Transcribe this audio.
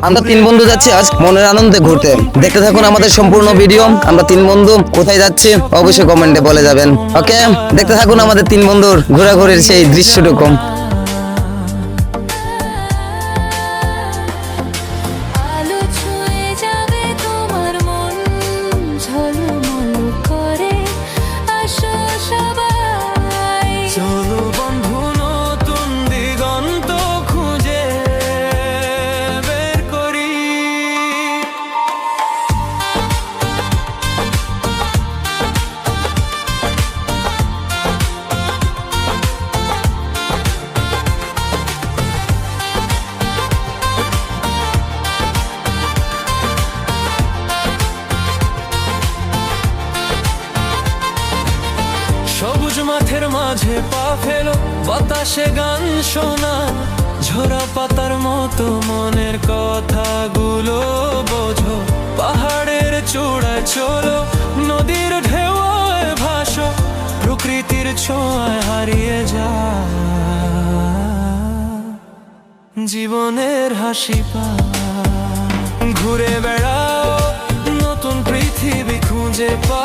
আমরা তিন বন্ধু যাচ্ছি আজ মনের আনন্দে ঘুরতে। দেখতে থাকুন আমাদের সম্পূর্ণ ভিডিও। আমরা তিন বন্ধু কোথায় যাচ্ছি অবশ্যই কমেন্টে বলে যাবেন। ওকে, দেখতে থাকুন আমাদের তিন বন্ধুর ঘোরাঘুরির সেই দৃশ্যটুকু। সবুজ মাঠের মাঝে পা ফেলো, বাতাসে গান শোনা, ঝরা পাতার মতো মনের কথাগুলো বোঝো। পাহাড়ের চূড়ায় চলো, নদীর ঢেউয়ে ভাসো, প্রকৃতির ছোঁয়ায় হারিয়ে যা জীবনের হাসি পা। ঘুরে বেড়াও, নতুন পৃথিবী খুঁজে পা।